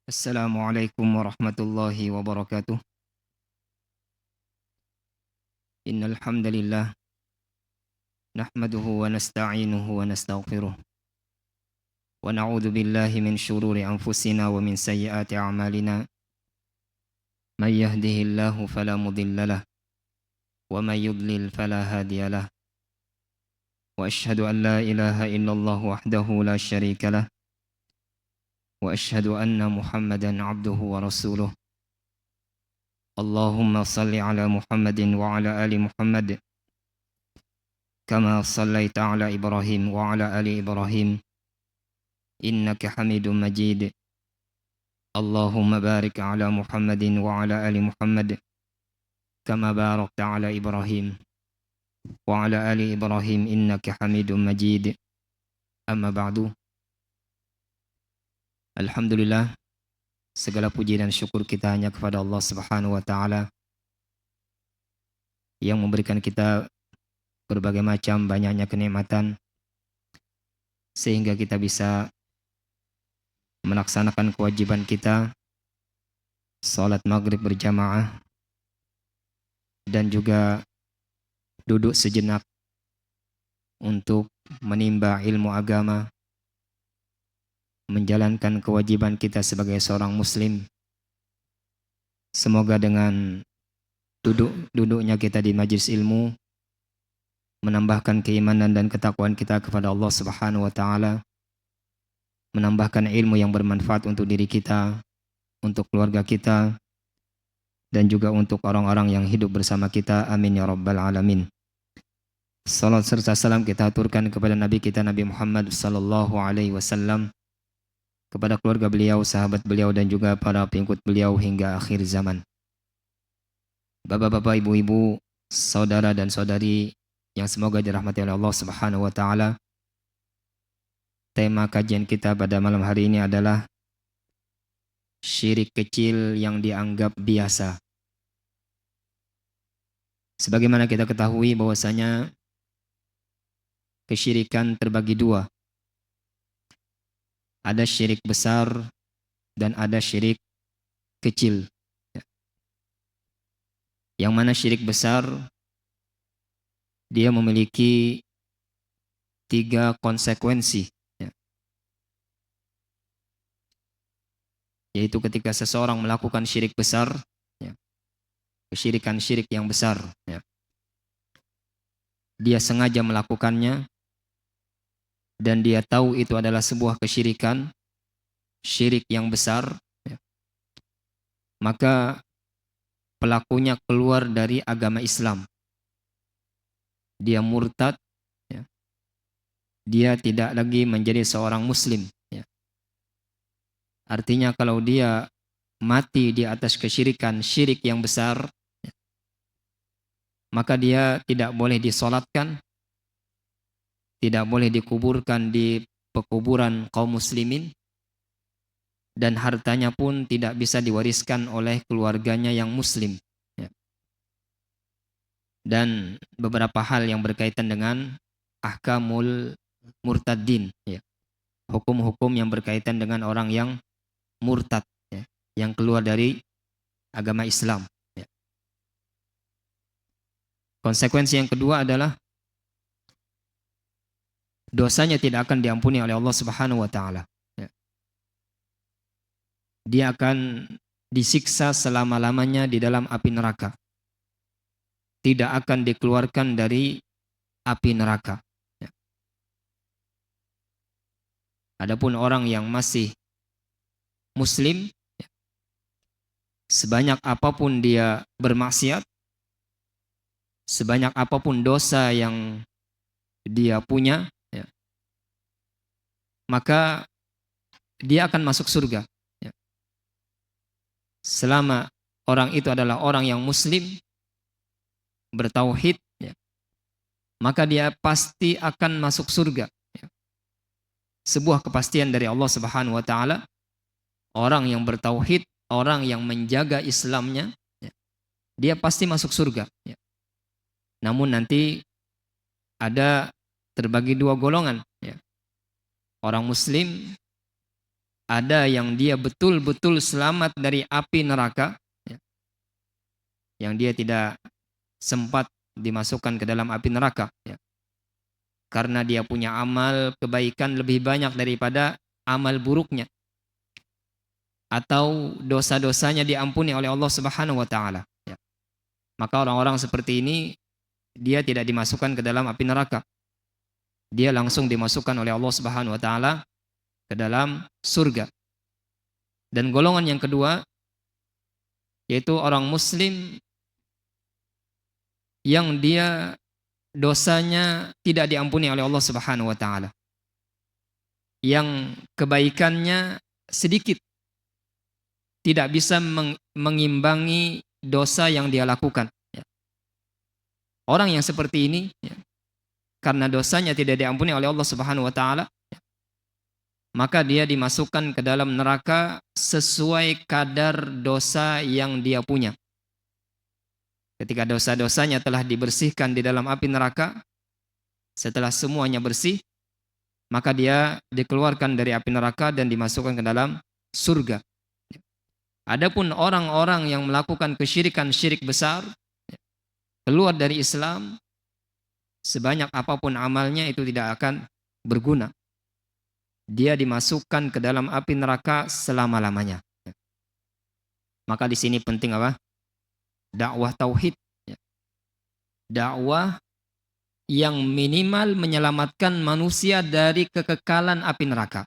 Assalamualaikum warahmatullahi wabarakatuh. Innal hamdalillah nahmaduhu wa nasta'inuhu wa nastaghfiruh wa na'udzu billahi min shururi anfusina wa min sayyiati a'malina. May yahdihillahu fala mudhillalah wa may yudlil fala hadiyalah. Wa asyhadu an la ilaha illallah wahdahu la syarikalah wa asyhadu anna Muhammadan 'abduhu wa rasuluh. Allahumma salli ala Muhammadin wa ala ali Muhammad kama sallaita ala Ibrahim wa ala ali Ibrahim innaka Hamidum Majid. Allahumma barik ala Muhammadin wa ala ali Muhammad kama barakta ala Ibrahim wa ala ali Ibrahim innaka Hamidum Majid. Amma ba'du. Alhamdulillah, segala puji dan syukur kita hanya kepada Allah Subhanahu wa taala yang memberikan kita berbagai macam banyaknya kenikmatan sehingga kita bisa melaksanakan kewajiban kita salat maghrib berjamaah dan juga duduk sejenak untuk menimba ilmu agama, menjalankan kewajiban kita sebagai seorang muslim. Semoga dengan duduknya kita di majelis ilmu menambahkan keimanan dan ketakwaan kita kepada Allah Subhanahu wa taala, menambahkan ilmu yang bermanfaat untuk diri kita, untuk keluarga kita, dan juga untuk orang-orang yang hidup bersama kita. Amin ya rabbal alamin. Salat serta salam kita aturkan kepada Nabi kita Nabi Muhammad sallallahu alaihi wasallam, kepada keluarga beliau, sahabat beliau, dan juga para pengikut beliau hingga akhir zaman. Bapak-bapak, ibu-ibu, saudara dan saudari yang semoga dirahmati oleh Allah Subhanahu wa taala. Tema kajian kita pada malam hari ini adalah syirik kecil yang dianggap biasa. Sebagaimana kita ketahui bahwasanya kesyirikan terbagi dua. Ada syirik besar dan ada syirik kecil. Yang mana syirik besar dia memiliki 3 konsekuensi. Yaitu ketika seseorang melakukan syirik besar, kesyirikan syirik yang besar, dia sengaja melakukannya dan dia tahu itu adalah sebuah kesyirikan, syirik yang besar, maka pelakunya keluar dari agama Islam. Dia murtad, dia tidak lagi menjadi seorang muslim. Artinya kalau dia mati di atas kesyirikan syirik yang besar, maka dia tidak boleh disolatkan, tidak boleh dikuburkan di pekuburan kaum muslimin, dan hartanya pun tidak bisa diwariskan oleh keluarganya yang muslim. Dan beberapa hal yang berkaitan dengan ahkamul murtadin, hukum-hukum yang berkaitan dengan orang yang murtad, yang keluar dari agama Islam. Konsekuensi yang kedua adalah dosanya tidak akan diampuni oleh Allah Subhanahu wa taala. Dia akan disiksa selama-lamanya di dalam api neraka. Tidak akan dikeluarkan dari api neraka. Adapun orang yang masih muslim, sebanyak apapun dia bermaksiat, sebanyak apapun dosa yang dia punya, maka dia akan masuk surga. Selama orang itu adalah orang yang muslim, bertauhid, maka dia pasti akan masuk surga. Sebuah kepastian dari Allah Subhanahu wa taala. Orang yang bertauhid, orang yang menjaga Islamnya, dia pasti masuk surga. Namun nanti ada terbagi 2 golongan. Orang muslim Ada yang dia betul-betul selamat dari api neraka, ya, yang dia tidak sempat dimasukkan ke dalam api neraka, ya, karena dia punya amal kebaikan lebih banyak daripada amal buruknya, atau dosa-dosanya diampuni oleh Allah Subhanahu wa taala, ya. Maka orang-orang seperti ini dia tidak dimasukkan ke dalam api neraka. Dia langsung dimasukkan oleh Allah Subhanahu wa taala ke dalam surga. Dan golongan yang kedua yaitu orang muslim yang dia dosanya tidak diampuni oleh Allah Subhanahu wa taala. Yang kebaikannya sedikit, tidak bisa mengimbangi dosa yang dia lakukan, ya. Orang yang seperti ini, ya, karena dosanya tidak diampuni oleh Allah Subhanahu wa taala, ya, maka dia dimasukkan ke dalam neraka sesuai kadar dosa yang dia punya. Ketika dosa-dosanya telah dibersihkan di dalam api neraka, setelah semuanya bersih, maka dia dikeluarkan dari api neraka dan dimasukkan ke dalam surga. Adapun orang-orang yang melakukan kesyirikan, syirik besar, keluar dari Islam, sebanyak apapun amalnya itu tidak akan berguna. Dia dimasukkan ke dalam api neraka selama-lamanya. Maka di sini penting apa? Dakwah tauhid. Dakwah yang minimal menyelamatkan manusia dari kekekalan api neraka.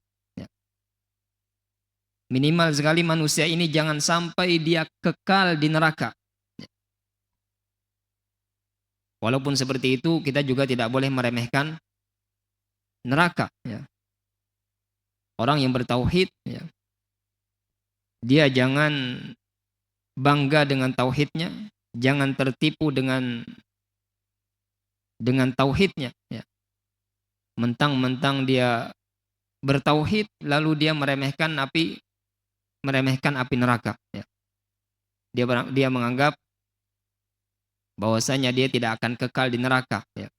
Minimal sekali manusia ini jangan sampai dia kekal di neraka. Walaupun seperti itu, kita juga tidak boleh meremehkan neraka, ya. Orang yang bertauhid, ya, dia jangan bangga dengan tauhidnya, jangan tertipu dengan tauhidnya, ya. Mentang-mentang dia bertauhid lalu dia meremehkan api neraka, ya. Dia menganggap bahwasanya dia tidak akan kekal di neraka, ya.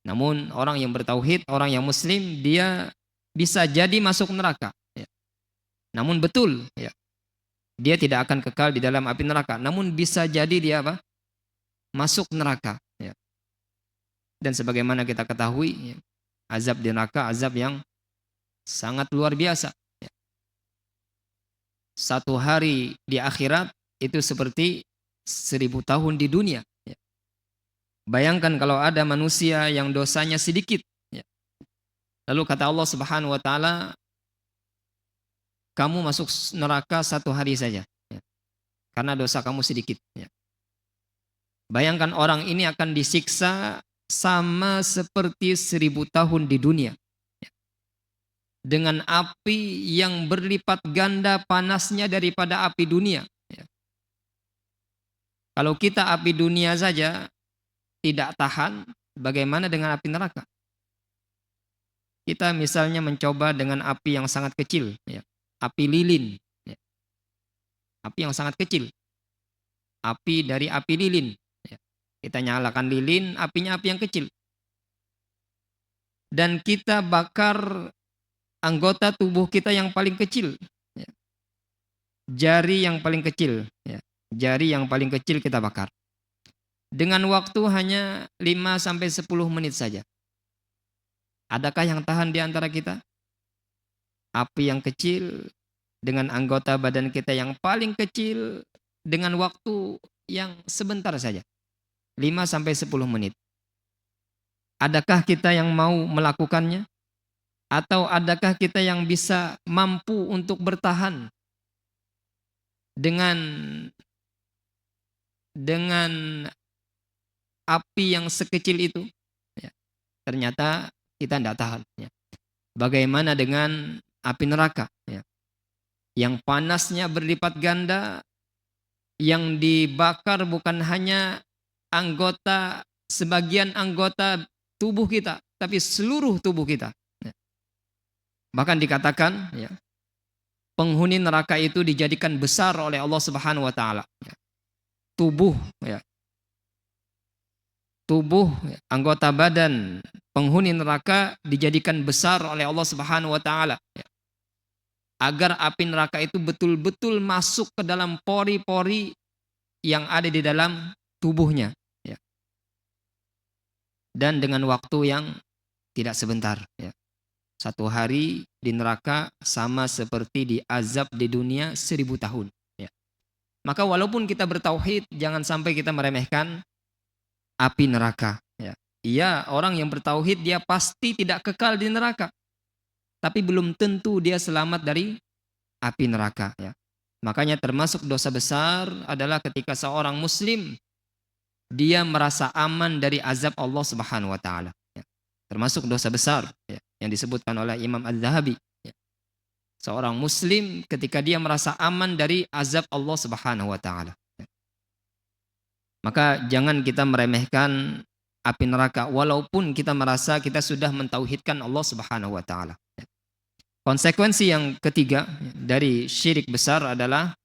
Namun orang yang bertauhid, orang yang muslim, dia bisa jadi masuk neraka, ya. Namun betul, ya, dia tidak akan kekal di dalam api neraka. Namun bisa jadi dia apa? Masuk neraka, ya. Dan sebagaimana kita ketahui, ya, azab di neraka azab yang sangat luar biasa, ya. Satu hari di akhirat itu seperti 1000 tahun di dunia, ya. Bayangkan kalau ada manusia yang dosanya sedikit, ya. Lalu kata Allah Subhanahu wa taala, kamu masuk neraka 1 hari saja, ya, karena dosa kamu sedikit, ya. Bayangkan orang ini akan disiksa sama seperti 1000 tahun di dunia, ya, dengan api yang berlipat ganda panasnya daripada api dunia, ya. Kalau kita api dunia saja tidak tahan, bagaimana dengan api neraka? Kita misalnya mencoba dengan api yang sangat kecil, ya, api lilin, ya. Api yang sangat kecil, api dari api lilin, ya. Kita nyalakan lilin, apinya api yang kecil, dan kita bakar anggota tubuh kita yang paling kecil, ya. Jari yang paling kecil, ya. Jari yang paling kecil kita bakar dengan waktu hanya 5-10 menit saja. Adakah yang tahan di antara kita? Api yang kecil dengan anggota badan kita yang paling kecil dengan waktu yang sebentar saja. 5-10 menit. Adakah kita yang mau melakukannya? Atau adakah kita yang bisa mampu untuk bertahan dengan api yang sekecil itu? Ya, ternyata kita tidak tahan, ya. Bagaimana dengan api neraka, ya, yang panasnya berlipat ganda, yang dibakar bukan hanya sebagian anggota tubuh kita, tapi seluruh tubuh kita, ya. Bahkan dikatakan, ya, penghuni neraka itu dijadikan besar oleh Allah Subhanahu wa taala, ya. Tubuh, ya, anggota badan penghuni neraka dijadikan besar oleh Allah Subhanahu wa taala, ya. agar api neraka itu betul-betul masuk ke dalam pori-pori yang ada di dalam tubuhnya, ya. Dan dengan waktu yang tidak sebentar, ya. 1 hari di neraka sama seperti di azab di dunia 1000 tahun, ya. Maka walaupun kita bertauhid, jangan sampai kita meremehkan api neraka, ya. Iya, orang yang bertauhid dia pasti tidak kekal di neraka, tapi belum tentu dia selamat dari api neraka, ya. Makanya termasuk dosa besar adalah ketika seorang muslim dia merasa aman dari azab Allah Subhanahu wa taala, ya. Termasuk dosa besar, ya, yang disebutkan oleh Imam Az-Zahabi, ya. Seorang muslim ketika dia merasa aman dari azab Allah Subhanahu wa taala, ya. Maka jangan kita meremehkan api neraka walaupun kita merasa kita sudah mentauhidkan Allah Subhanahu wa taala. Konsekuensi yang ketiga dari syirik besar adalah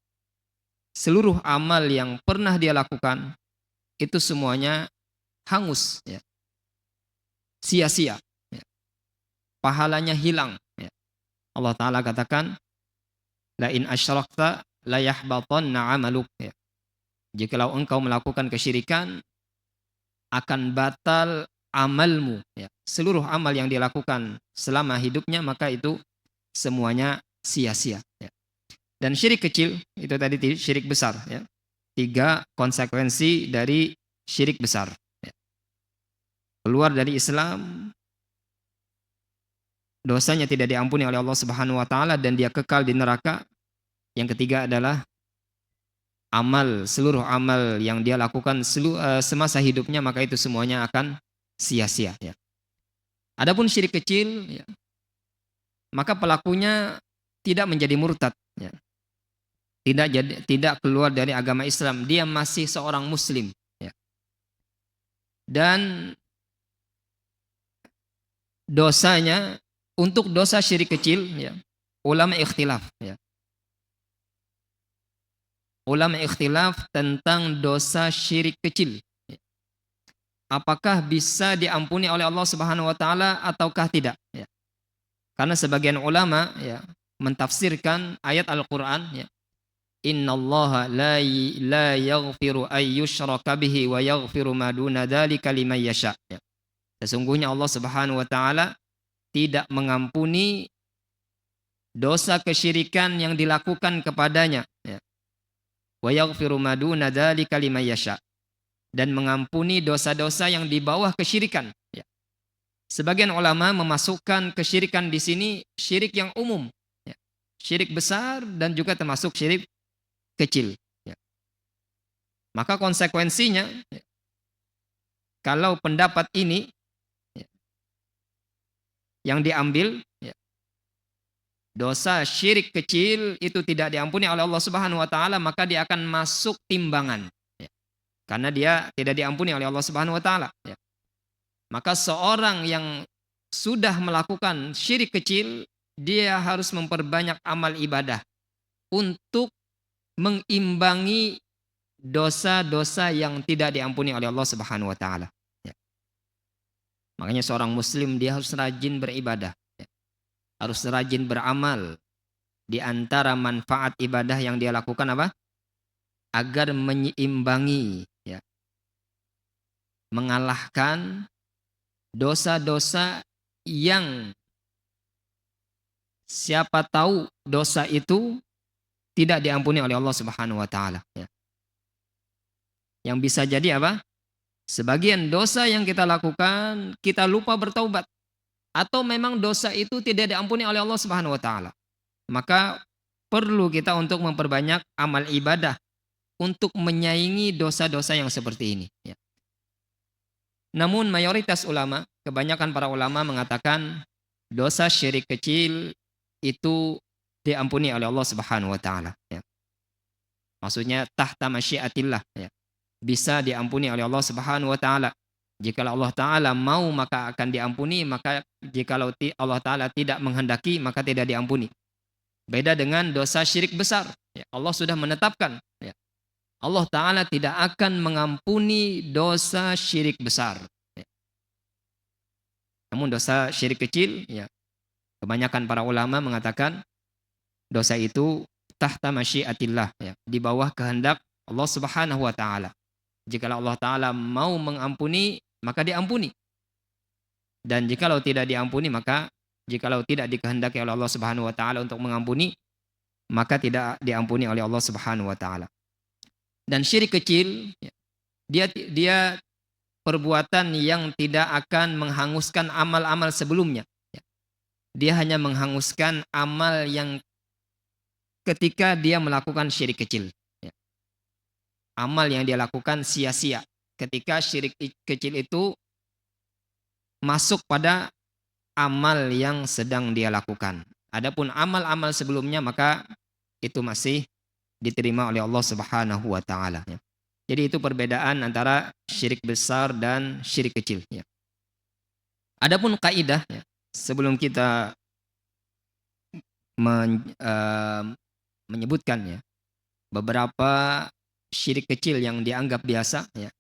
seluruh amal yang pernah dia lakukan itu semuanya hangus, ya. Sia-sia, ya. Pahalanya hilang, ya. Allah Ta'ala katakan, la in asyrakta la yahbatanna amaluk, ya. Jikalau engkau melakukan kesyirikan akan batal amalmu, ya. Seluruh amal yang dilakukan selama hidupnya maka itu semuanya sia-sia, ya. Dan syirik kecil itu tadi syirik besar, ya. 3 konsekuensi dari syirik besar, ya. Keluar dari Islam, dosanya tidak diampuni oleh Allah Subhanahu wa taala dan dia kekal di neraka. Yang ketiga adalah seluruh amal yang dia lakukan semasa hidupnya maka itu semuanya akan sia-sia, ya. Adapun syirik kecil, ya, maka pelakunya tidak menjadi murtad, ya. Tidak keluar dari agama Islam, dia masih seorang muslim, ya. Dan dosanya untuk dosa syirik kecil, ya, ulama ikhtilaf, ya. Ulama ikhtilaf tentang dosa syirik kecil, ya. Apakah bisa diampuni oleh Allah Subhanahu wa taala ataukah tidak, ya. Karena sebagian ulama, ya, mentafsirkan ayat Al-Qur'an, ya. Innallaha la yaghfiru ay yushraka bihi wa yaghfiru ma duna dzalika liman yasha, ya. Sesungguhnya Allah Subhanahu wa taala tidak mengampuni dosa kesyirikan yang dilakukan kepadanya, ya. Wa yaghfiru ma duna dzalika liman yasha, dan mengampuni dosa-dosa yang di bawah kesyirikan, ya. Sebagian ulama memasukkan kesyirikan di sini syirik yang umum, ya. Syirik besar dan juga termasuk syirik kecil, ya. Maka konsekuensinya, ya, kalau pendapat ini, ya, yang diambil, ya, dosa syirik kecil itu tidak diampuni oleh Allah Subhanahu wa taala, maka dia akan masuk timbangan, ya. Karena dia tidak diampuni oleh Allah Subhanahu wa taala, ya. Maka seorang yang sudah melakukan syirik kecil, dia harus memperbanyak amal ibadah untuk mengimbangi dosa-dosa yang tidak diampuni oleh Allah Subhanahu wa taala, ya. Makanya seorang muslim dia harus rajin beribadah, ya. Harus rajin beramal. Di antara manfaat ibadah yang dia lakukan apa? Agar menyeimbangi, ya, mengalahkan dosa-dosa yang siapa tahu dosa itu tidak diampuni oleh Allah Subhanahu wa taala, ya. Yang bisa jadi apa? Sebagian dosa yang kita lakukan kita lupa bertaubat, atau memang dosa itu tidak diampuni oleh Allah Subhanahu wa taala. Maka perlu kita untuk memperbanyak amal ibadah untuk menyaingi dosa-dosa yang seperti ini, ya. Namun mayoritas ulama, kebanyakan para ulama mengatakan dosa syirik kecil itu diampuni oleh Allah Subhanahu wa taala, ya. Maksudnya tahta masyiatillah, ya. Bisa diampuni oleh Allah Subhanahu wa taala. Jika Allah taala mau maka akan diampuni, maka jikalau Allah taala tidak menghendaki maka tidak diampuni. Beda dengan dosa syirik besar, ya. Allah sudah menetapkan, ya. Allah taala tidak akan mengampuni dosa syirik besar, ya. Namun dosa syirik kecil, ya, kebanyakan para ulama mengatakan Dosa itu tahta masyiatillah, ya, di bawah kehendak Allah Subhanahu wa taala. Jika Allah taala mau mengampuni, maka diampuni. Dan jikalau tidak diampuni, maka jikalau tidak dikehendaki oleh Allah Subhanahu wa taala untuk mengampuni, maka tidak diampuni oleh Allah Subhanahu wa taala. Dan syirik kecil, ya, dia perbuatan yang tidak akan menghanguskan amal-amal sebelumnya. Ya. Dia hanya menghanguskan amal yang ketika dia melakukan syirik kecil. Ya. Amal yang dia lakukan sia-sia ketika syirik kecil itu masuk pada amal yang sedang dia lakukan. Adapun amal-amal sebelumnya maka itu masih diterima oleh Allah Subhanahu wa taala, ya. Jadi itu perbedaan antara syirik besar dan syirik kecil, ya. Adapun kaidah, ya, sebelum kita menyebutkan, ya, beberapa syirik kecil yang dianggap biasa, ya,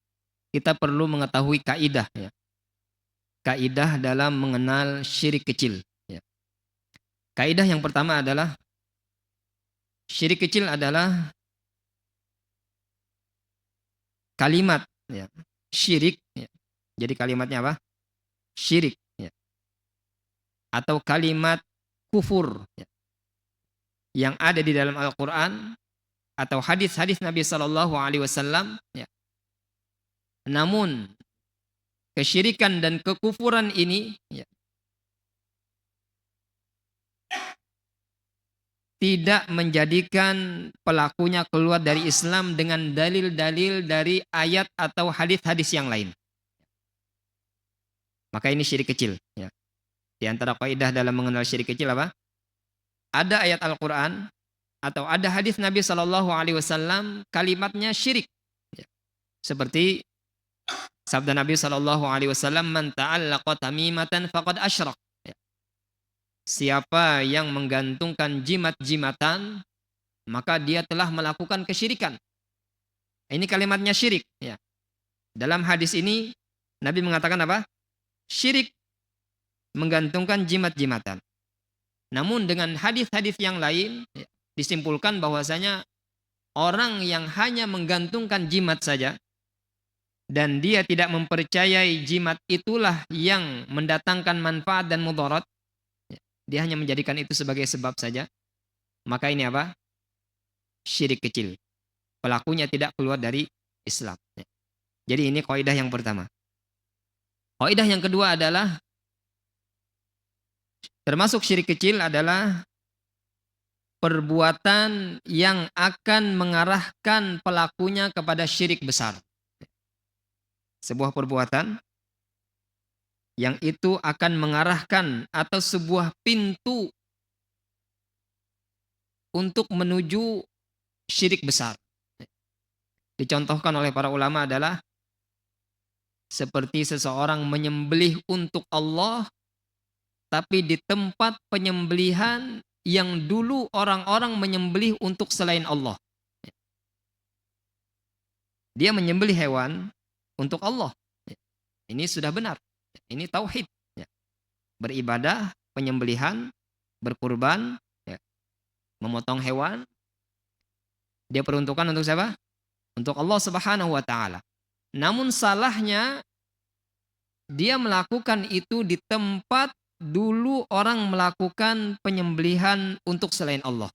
kita perlu mengetahui kaidah, ya. Kaidah dalam mengenal syirik kecil, ya. Kaidah yang pertama adalah syirik kecil adalah kalimat, ya, syirik, ya. Jadi kalimatnya apa? Syirik, ya. Atau kalimat kufur, ya, yang ada di dalam Al-Quran atau hadis-hadis Nabi Shallallahu Alaihi Wasallam, ya. Namun kesyirikan dan kekufuran ini, ya, tidak menjadikan pelakunya keluar dari Islam dengan dalil-dalil dari ayat atau hadis-hadis yang lain. Maka ini syirik kecil, ya. Di antara kaidah dalam mengenal syirik kecil apa? Ada ayat Al-Quran atau ada hadis Nabi Shallallahu Alaihi Wasallam kalimatnya syirik, ya. Seperti sabda Nabi Shallallahu Alaihi Wasallam, "Man ta'allaqa tamimatan faqad asyrak." Ya. Siapa yang menggantungkan jimat-jimatan, maka dia telah melakukan kesyirikan. Ini kalimatnya syirik, ya. Dalam hadis ini Nabi mengatakan apa? Syirik menggantungkan jimat-jimatan. Namun dengan hadis-hadis yang lain, ya, disimpulkan bahwasanya orang yang hanya menggantungkan jimat saja dan dia tidak mempercayai jimat itulah yang mendatangkan manfaat dan mudarat, ya, dia hanya menjadikan itu sebagai sebab saja, maka ini apa? Syirik kecil. Pelakunya tidak keluar dari Islam, ya. Jadi ini kaidah yang pertama. Kaidah yang kedua adalah termasuk syirik kecil adalah perbuatan yang akan mengarahkan pelakunya kepada syirik besar. Sebuah perbuatan yang itu akan mengarahkan atau sebuah pintu untuk menuju syirik besar. Dicontohkan oleh para ulama adalah seperti seseorang menyembelih untuk Allah, tapi di tempat penyembelihan yang dulu orang-orang menyembelih untuk selain Allah. Dia menyembelih hewan untuk Allah. Ini sudah benar. Ini tauhid. Beribadah, penyembelihan, berkurban, ya, memotong hewan. Dia peruntukan untuk siapa? Untuk Allah Subhanahu wa taala. Namun salahnya dia melakukan itu di tempat dulu orang melakukan penyembelihan untuk selain Allah.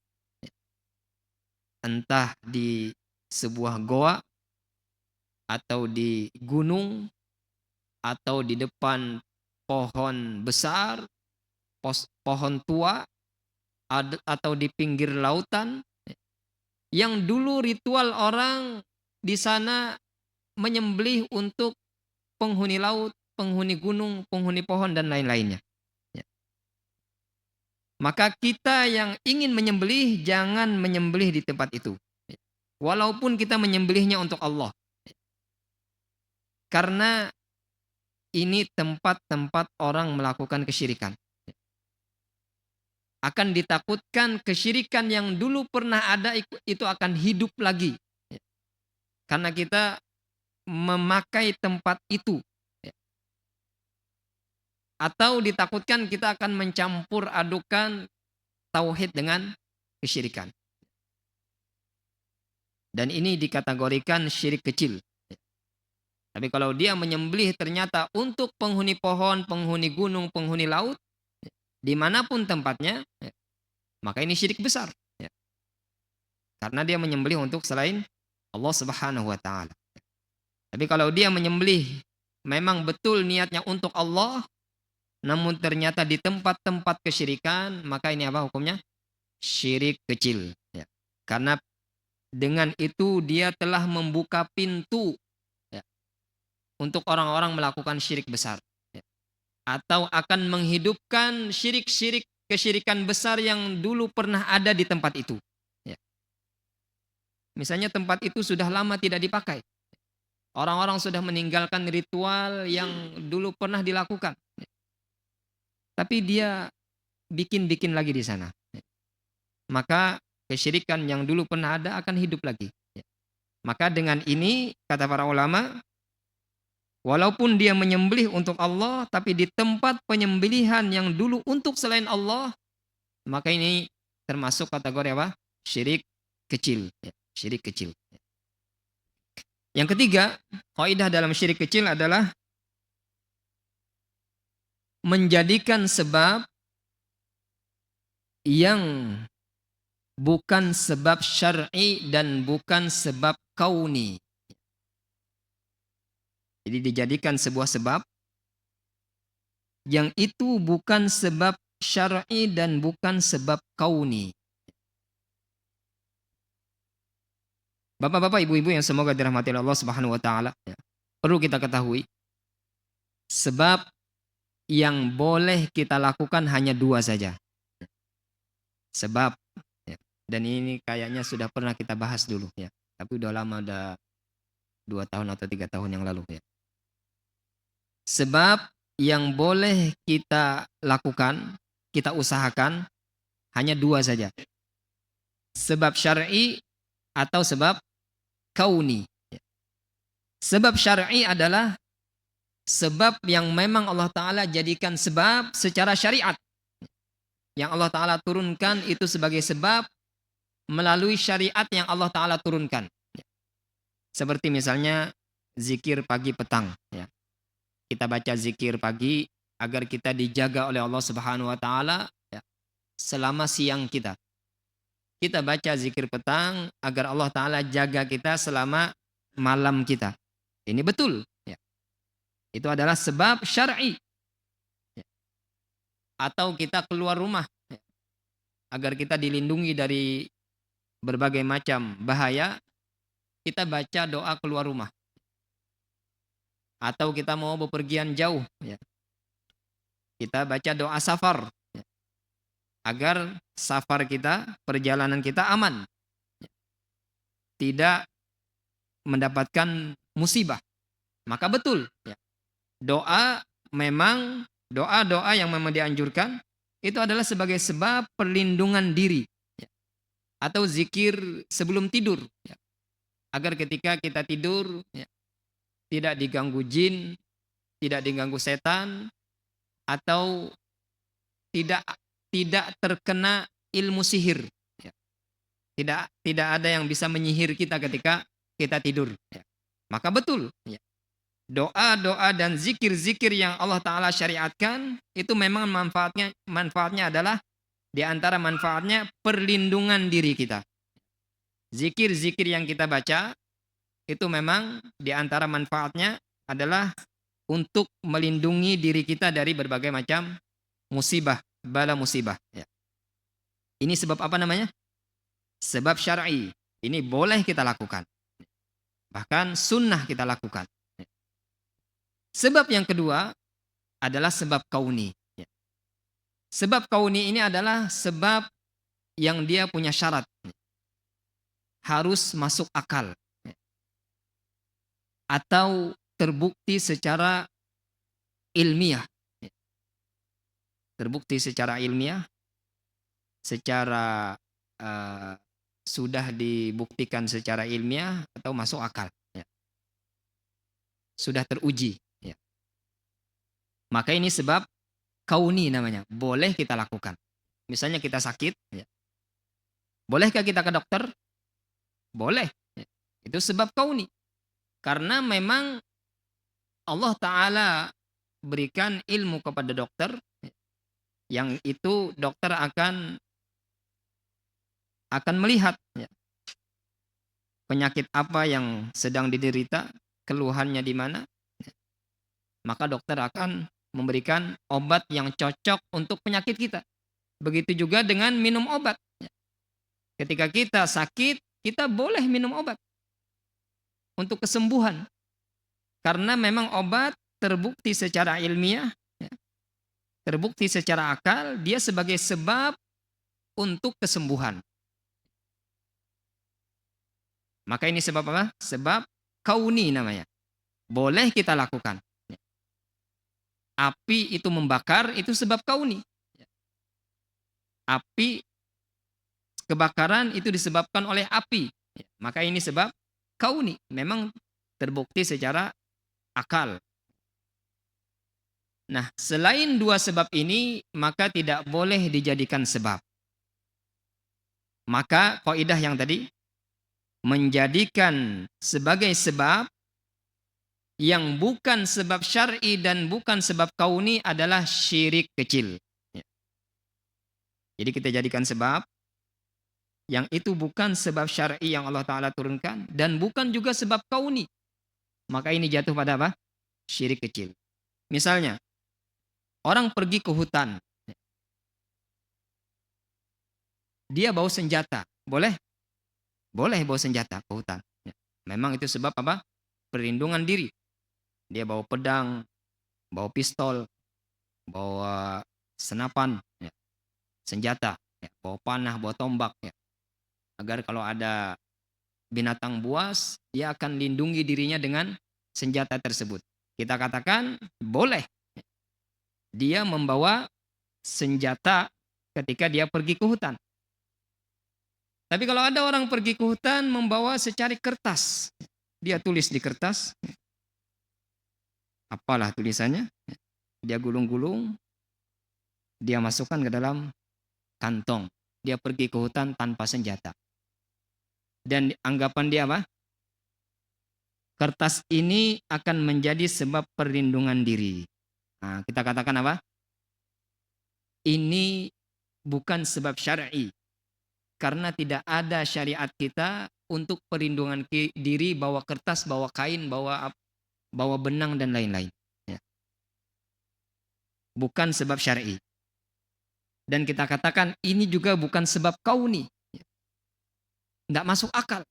Entah di sebuah goa, atau di gunung, atau di depan pohon besar, pohon tua, atau di pinggir lautan, yang dulu ritual orang di sana menyembelih untuk penghuni laut, penghuni gunung, penghuni pohon dan lain-lainnya. Maka kita yang ingin menyembelih jangan menyembelih di tempat itu. Walaupun kita menyembelihnya untuk Allah. Karena ini tempat-tempat orang melakukan kesyirikan. Akan ditakutkan kesyirikan yang dulu pernah ada itu akan hidup lagi. Karena kita memakai tempat itu. Atau ditakutkan kita akan mencampur adukan tauhid dengan kesyirikan. Dan ini dikategorikan syirik kecil. Tapi kalau dia menyembelih ternyata untuk penghuni pohon, penghuni gunung, penghuni laut, dimanapun tempatnya, maka ini syirik besar. Karena dia menyembelih untuk selain Allah Subhanahu wa Ta'ala. Tapi kalau dia menyembelih memang betul niatnya untuk Allah, namun ternyata di tempat-tempat kesyirikan, maka ini apa hukumnya? Syirik kecil. Karena dengan itu dia telah membuka pintu untuk orang-orang melakukan syirik besar. Atau akan menghidupkan syirik-syirik kesyirikan besar yang dulu pernah ada di tempat itu. Misalnya tempat itu sudah lama tidak dipakai. Orang-orang sudah meninggalkan ritual yang dulu pernah dilakukan. Tapi dia bikin-bikin lagi di sana. Maka kesyirikan yang dulu pernah ada akan hidup lagi. Maka dengan ini, kata para ulama, walaupun dia menyembelih untuk Allah, tapi di tempat penyembelihan yang dulu untuk selain Allah, maka ini termasuk kategori apa? Syirik kecil. Syirik kecil. Yang ketiga, kaidah dalam syirik kecil adalah menjadikan sebab yang bukan sebab syar'i dan bukan sebab kauni. Jadi dijadikan sebuah sebab yang itu bukan sebab syar'i dan bukan sebab kauni. Bapak-bapak, ibu-ibu yang semoga dirahmati Allah Subhanahu wa Ta'ala, perlu kita ketahui sebab yang boleh kita lakukan hanya dua saja. Sebab, dan ini kayaknya sudah pernah kita bahas dulu ya, tapi udah lama, udah 2 tahun atau 3 tahun yang lalu ya. Sebab yang boleh kita lakukan, kita usahakan hanya dua saja. Sebab syar'i atau sebab kauni. Sebab syar'i adalah sebab yang memang Allah Ta'ala jadikan sebab secara syariat. Yang Allah Ta'ala turunkan itu sebagai sebab melalui syariat yang Allah Ta'ala turunkan. Seperti misalnya zikir pagi petang. Kita baca zikir pagi agar kita dijaga oleh Allah Subhanahu wa Ta'ala selama siang kita. Kita baca zikir petang agar Allah Ta'ala jaga kita selama malam kita. Ini betul. Itu adalah sebab syar'i. Atau kita keluar rumah agar kita dilindungi dari berbagai macam bahaya, kita baca doa keluar rumah. Atau kita mau bepergian jauh, kita baca doa safar agar safar kita, perjalanan kita aman, tidak mendapatkan musibah. Maka betul, doa memang doa-doa yang memang dianjurkan itu adalah sebagai sebab perlindungan diri, atau zikir sebelum tidur, agar ketika kita tidur tidak diganggu jin, tidak diganggu setan, atau tidak terkena ilmu sihir. Tidak ada yang bisa menyihir kita ketika kita tidur. Maka betul, doa-doa dan zikir-zikir yang Allah Ta'ala syariatkan itu memang manfaatnya adalah, di antara manfaatnya perlindungan diri kita. Zikir-zikir yang kita baca itu memang di antara manfaatnya adalah untuk melindungi diri kita dari berbagai macam musibah, bala musibah. Ini sebab apa namanya? Sebab syar'i. Ini boleh kita lakukan. Bahkan sunnah kita lakukan. Sebab yang kedua adalah sebab kauni. Sebab kauni ini adalah sebab yang dia punya syarat. Harus masuk akal. Atau terbukti secara ilmiah. Terbukti secara ilmiah, secara sudah dibuktikan secara ilmiah atau masuk akal. Sudah teruji. Maka ini sebab kauni namanya, boleh kita lakukan. Misalnya kita sakit, Bolehkah kita ke dokter? Boleh. Itu sebab kauni. Karena memang Allah Ta'ala berikan ilmu kepada dokter, yang itu dokter akan melihat penyakit apa yang sedang diderita, keluhannya di mana, maka dokter akan memberikan obat yang cocok untuk penyakit kita. Begitu juga dengan minum obat. Ketika kita sakit, kita boleh minum obat untuk kesembuhan. Karena memang obat terbukti secara ilmiah, terbukti secara akal, dia sebagai sebab untuk kesembuhan. Maka ini sebab apa? Sebab kauni namanya. Boleh kita lakukan. Api itu membakar, itu sebab kauni. Api, kebakaran itu disebabkan oleh api. Maka ini sebab kauni. Memang terbukti secara akal. Nah, selain dua sebab ini, maka tidak boleh dijadikan sebab. Maka kaidah yang tadi, menjadikan sebagai sebab yang bukan sebab syar'i dan bukan sebab kauni adalah syirik kecil. Jadi kita jadikan sebab yang itu bukan sebab syar'i yang Allah Ta'ala turunkan dan bukan juga sebab kauni. Maka ini jatuh pada apa? Syirik kecil. Misalnya, orang pergi ke hutan. Dia bawa senjata. Boleh? Boleh bawa senjata ke hutan. Memang itu sebab apa? Perlindungan diri. Dia bawa pedang, bawa pistol, bawa senapan, senjata, bawa panah, bawa tombak. Agar kalau ada binatang buas, dia akan lindungi dirinya dengan senjata tersebut. Kita katakan boleh dia membawa senjata ketika dia pergi ke hutan. Tapi kalau ada orang pergi ke hutan membawa secari kertas, dia tulis di kertas, apalah tulisannya, dia gulung-gulung, dia masukkan ke dalam kantong. Dia pergi ke hutan tanpa senjata. Dan anggapan dia apa? Kertas ini akan menjadi sebab perlindungan diri. Nah, kita katakan apa? Ini bukan sebab syar'i. Karena tidak ada syariat kita untuk perlindungan diri, bawa kertas, bawa kain, bawa benang dan lain-lain. Bukan sebab syar'i. Dan kita katakan ini juga bukan sebab kauni. Tidak masuk akal.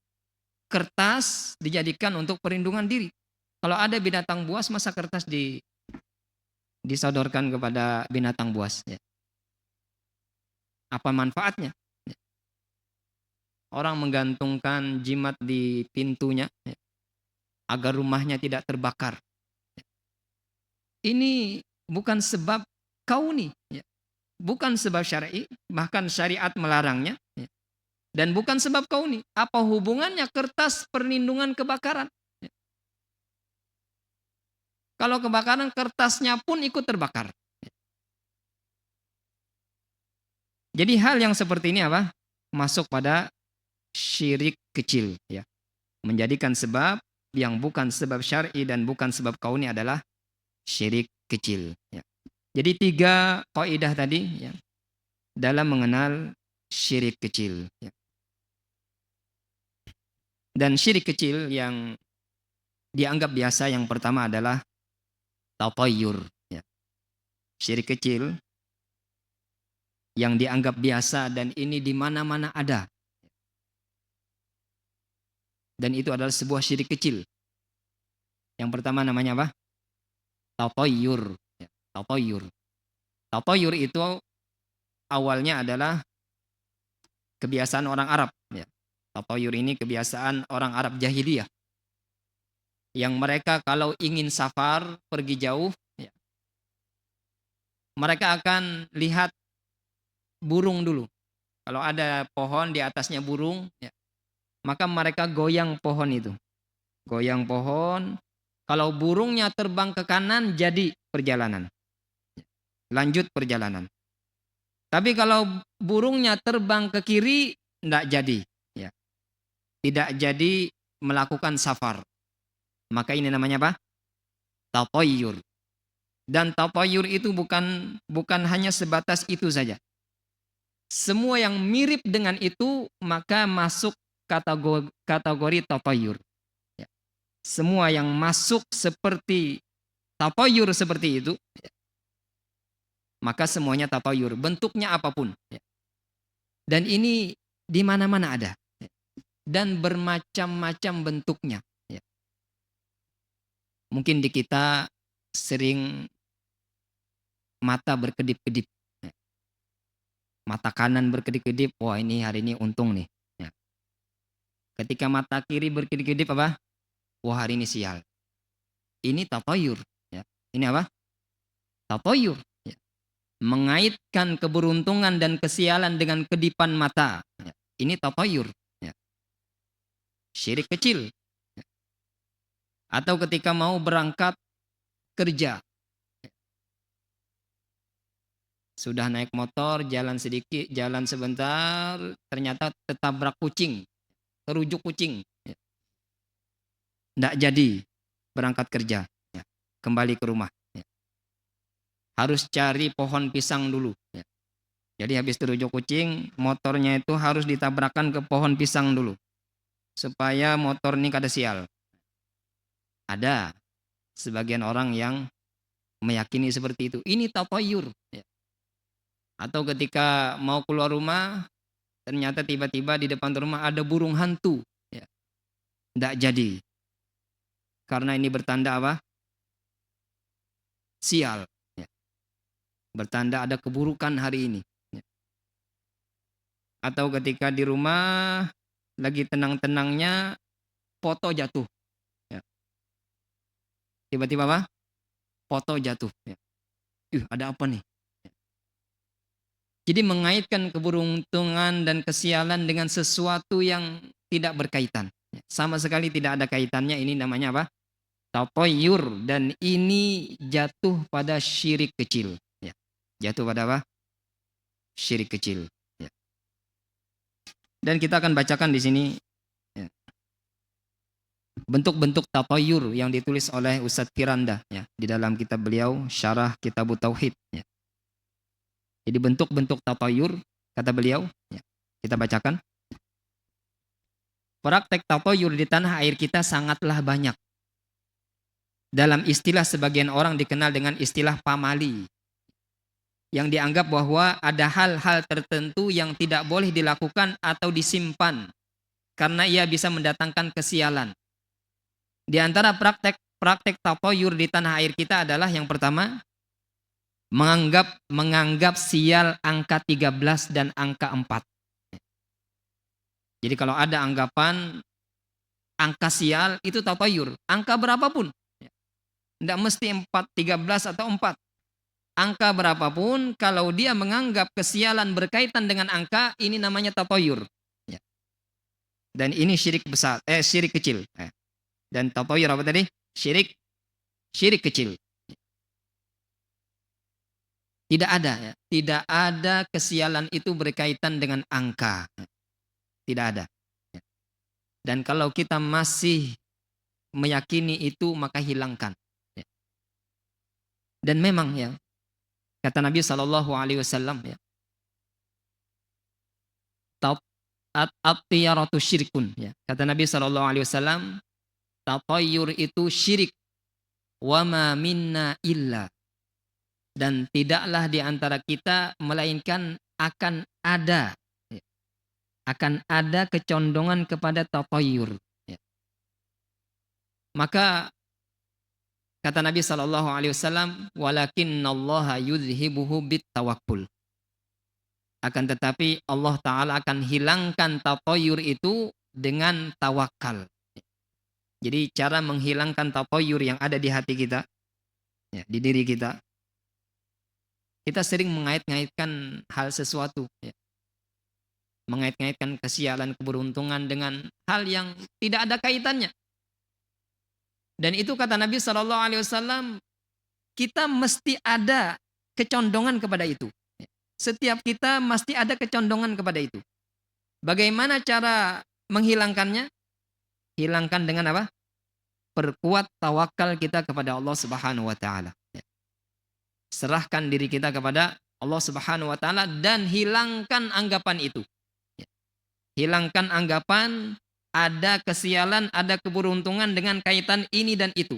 Kertas dijadikan untuk perlindungan diri. Kalau ada binatang buas, masa kertas disodorkan kepada binatang buas? Apa manfaatnya? Orang menggantungkan jimat di pintunya agar rumahnya tidak terbakar. Ini bukan sebab kauni, bukan sebab syar'i, bahkan syariat melarangnya, dan bukan sebab kauni. Apa hubungannya kertas perlindungan kebakaran? Kalau kebakaran, kertasnya pun ikut terbakar. Jadi hal yang seperti ini apa? Masuk pada syirik kecil, menjadikan sebab yang bukan sebab syar'i dan bukan sebab kauni adalah syirik kecil. Jadi 3 kaidah tadi dalam mengenal syirik kecil. Dan syirik kecil yang dianggap biasa yang pertama adalah tatayyur. Syirik kecil yang dianggap biasa dan ini di mana-mana ada. Dan itu adalah sebuah syirik kecil. Yang pertama namanya apa? Tatayyur. Tatayyur. Tatayyur itu awalnya adalah kebiasaan orang Arab. Tatayyur ini kebiasaan orang Arab jahiliyah. Yang mereka kalau ingin safar, pergi jauh, mereka akan lihat burung dulu. Kalau ada pohon di atasnya burung, maka mereka goyang pohon itu. Goyang pohon. Kalau burungnya terbang ke kanan, jadi perjalanan. Lanjut perjalanan. Tapi kalau burungnya terbang ke kiri, tidak jadi. Ya. Tidak jadi melakukan safar. Maka ini namanya apa? Tatayyur. Dan tatayyur itu bukan hanya sebatas itu saja. Semua yang mirip dengan itu maka masuk kategori tatayyur. Ya. Semua yang masuk seperti tatayyur seperti itu, ya, maka semuanya tatayyur, bentuknya apapun. Ya. Dan ini di mana-mana ada. Ya. Dan bermacam-macam bentuknya. Ya. Mungkin di kita sering mata berkedip-kedip. Ya. Mata kanan berkedip-kedip, wah ini hari ini untung nih. Ya. Ketika mata kiri berkedip-kedip apa? Wah hari ini sial. Ini tatayyur. Ya. Ini apa? Tatayyur. Ya. Mengaitkan keberuntungan dan kesialan dengan kedipan mata. Ya. Ini tatayyur. Ya. Syirik kecil. Ya. Atau ketika mau berangkat kerja. Ya. Sudah naik motor, jalan sedikit, jalan sebentar, ternyata tertabrak kucing. Terujuk kucing. Ya. Nggak jadi berangkat kerja. Ya. Kembali ke rumah. Ya. Harus cari pohon pisang dulu. Ya. Jadi habis terujuk kucing, motornya itu harus ditabrakkan ke pohon pisang dulu. Supaya motor ini kada sial. Ada sebagian orang yang meyakini seperti itu. Ini tatayyur. Ya. Atau ketika mau keluar rumah, ternyata tiba-tiba di depan rumah ada burung hantu. Ya. Nggak jadi. Karena ini bertanda apa? Sial. Ya. Bertanda ada keburukan hari ini. Ya. Atau ketika di rumah lagi tenang-tenangnya foto jatuh. Ya. Tiba-tiba apa? Foto jatuh. Ya. Ada apa nih? Ya. Jadi mengaitkan keberuntungan dan kesialan dengan sesuatu yang tidak berkaitan. Ya. Sama sekali tidak ada kaitannya. Ini namanya apa? Tatayyur. Dan ini jatuh pada syirik kecil. Ya. Jatuh pada apa? Syirik kecil. Ya. Dan kita akan bacakan di sini ya, bentuk-bentuk tatayyur yang ditulis oleh Ustadz Firanda ya, di dalam kitab beliau Syarah Kitabut Tauhid. Ya. Jadi bentuk-bentuk tatayyur kata beliau, ya, kita bacakan. Praktek tatayyur di tanah air kita sangatlah banyak. Dalam istilah sebagian orang dikenal dengan istilah pamali. Yang dianggap bahwa ada hal-hal tertentu yang tidak boleh dilakukan atau disimpan karena ia bisa mendatangkan kesialan. Di antara praktek tatayyur di tanah air kita adalah yang pertama, menganggap sial angka 13 dan angka 4. Jadi kalau ada anggapan angka sial itu tatayyur, angka berapapun. Tidak mesti 4, 13 atau 4. Angka berapapun, kalau dia menganggap kesialan berkaitan dengan angka, ini namanya tatayyur. Dan ini syirik besar, syirik kecil. Dan tatayyur apa tadi? Syirik kecil. Tidak ada kesialan itu berkaitan dengan angka. Tidak ada. Dan kalau kita masih meyakini itu, maka hilangkan. Dan memang ya, kata Nabi SAW ya, at-tiyaratu syirkun ya. Kata Nabi SAW, tatayyur itu syirik. Wa ma minna illa. Dan tidaklah di antara kita melainkan akan ada kecondongan kepada tatayyur. Ya. Maka kata Nabi SAW, walakinnallaha yudhibuhu bitawakkul. Akan tetapi Allah Ta'ala akan hilangkan tatayyur itu dengan tawakal. Jadi cara menghilangkan tatayyur yang ada di hati kita, ya, di diri kita, kita sering mengait-ngaitkan hal sesuatu, ya. Mengait-ngaitkan kesialan, keberuntungan dengan hal yang tidak ada kaitannya. Dan itu kata Nabi SAW, kita mesti ada kecondongan kepada itu. Setiap kita mesti ada kecondongan kepada itu. Bagaimana cara menghilangkannya? Hilangkan dengan apa? Perkuat tawakal kita kepada Allah Subhanahu wa taala. Serahkan diri kita kepada Allah Subhanahu wa taala dan hilangkan anggapan itu. Hilangkan anggapan ada kesialan, ada keberuntungan dengan kaitan ini dan itu.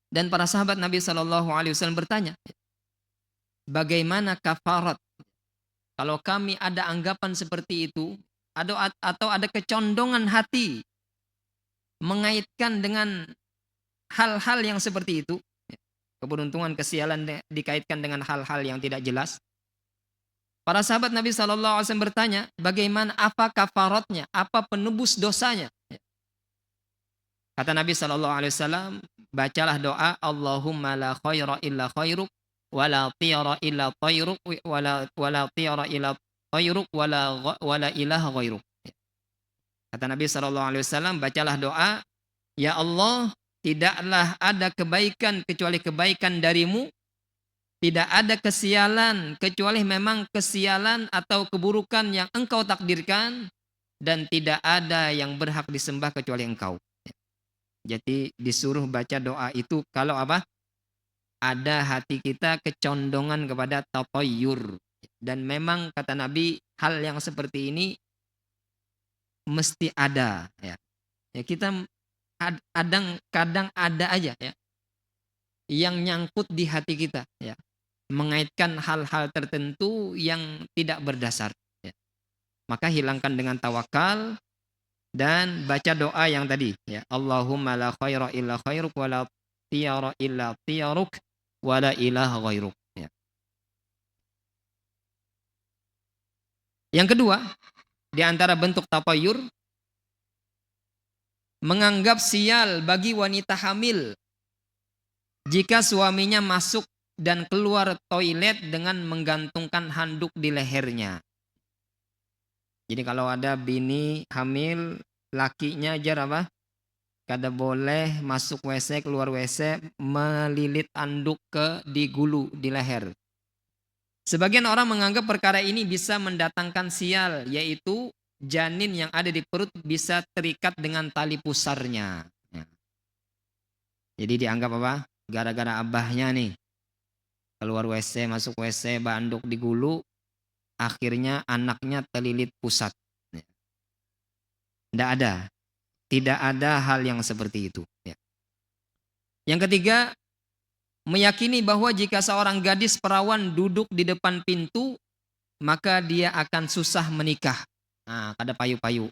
Dan para sahabat Nabi Shallallahu Alaihi Wasallam bertanya, bagaimana kafarat? Kalau kami ada anggapan seperti itu, atau ada kecondongan hati mengaitkan dengan hal-hal yang seperti itu, keberuntungan, kesialan dikaitkan dengan hal-hal yang tidak jelas. Para sahabat Nabi Shallallahu Alaihi Wasallam bertanya, bagaimana, apa kafaratnya, apa penebus dosanya? Kata Nabi Shallallahu Alaihi Wasallam, bacalah doa, Allahumma la khaira illa khairuk, wala tiyara illa tayruk, wala tiyara illa tayruk, wala ilaha ghairuk. Kata Nabi Shallallahu Alaihi Wasallam, bacalah doa, ya Allah, tidaklah ada kebaikan kecuali kebaikan darimu, tidak ada kesialan kecuali memang kesialan atau keburukan yang engkau takdirkan, dan tidak ada yang berhak disembah kecuali engkau. Jadi disuruh baca doa itu kalau apa? Ada hati kita kecondongan kepada tatayyur. Dan memang kata Nabi, hal yang seperti ini mesti ada. Ya, kita kadang ada aja ya yang nyangkut di hati kita, ya, mengaitkan hal-hal tertentu yang tidak berdasar. Ya. Maka hilangkan dengan tawakal. Dan baca doa yang tadi, ya, Allahumma la khaira illa khairuk, wa la tiyara illa tiyaruk, wa la ilaha ghairuk. Ya. Yang kedua, di antara bentuk tapayyur, menganggap sial bagi wanita hamil jika suaminya masuk dan keluar toilet dengan menggantungkan handuk di lehernya. Jadi kalau ada bini hamil, lakinya ajar apa? Kada boleh masuk WC, keluar WC, melilit anduk di gulu, di leher. Sebagian orang menganggap perkara ini bisa mendatangkan sial, yaitu janin yang ada di perut bisa terikat dengan tali pusarnya. Ya. Jadi dianggap apa? Gara-gara abahnya nih, keluar WC, masuk WC, banduk di gulu, akhirnya anaknya terlilit pusat. Tidak ada hal yang seperti itu. Yang ketiga, meyakini bahwa jika seorang gadis perawan duduk di depan pintu, maka dia akan susah menikah. Nah, kada payu-payu.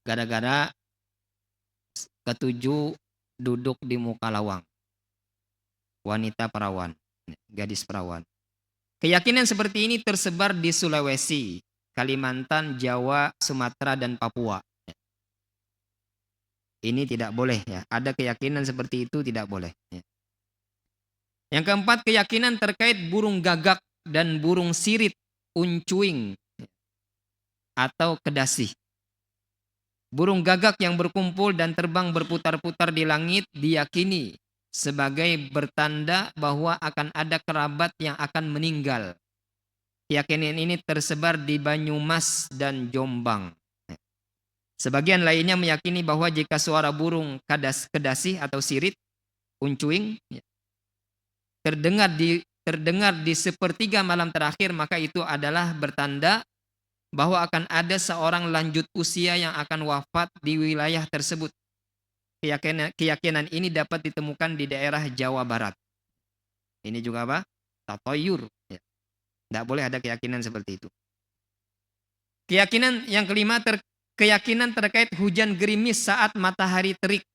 Gara-gara ketujuh duduk di muka lawang. Wanita perawan, gadis perawan. Keyakinan seperti ini tersebar di Sulawesi, Kalimantan, Jawa, Sumatera, dan Papua. Ini tidak boleh ya. Ada keyakinan seperti itu tidak boleh. Ya. Yang keempat, keyakinan terkait burung gagak dan burung sirit, uncuing atau kedasih. Burung gagak yang berkumpul dan terbang berputar-putar di langit diyakini sebagai bertanda bahwa akan ada kerabat yang akan meninggal. Keyakinan ini tersebar di Banyumas dan Jombang. Sebagian lainnya meyakini bahwa jika suara burung kedasih atau sirit, uncuing, terdengar di sepertiga malam terakhir, maka itu adalah bertanda bahwa akan ada seorang lanjut usia yang akan wafat di wilayah tersebut. Keyakinan ini dapat ditemukan di daerah Jawa Barat. Ini juga apa? Tatayyur. Ya. Tidak boleh ada keyakinan seperti itu. Keyakinan yang kelima, keyakinan terkait hujan gerimis saat matahari terik.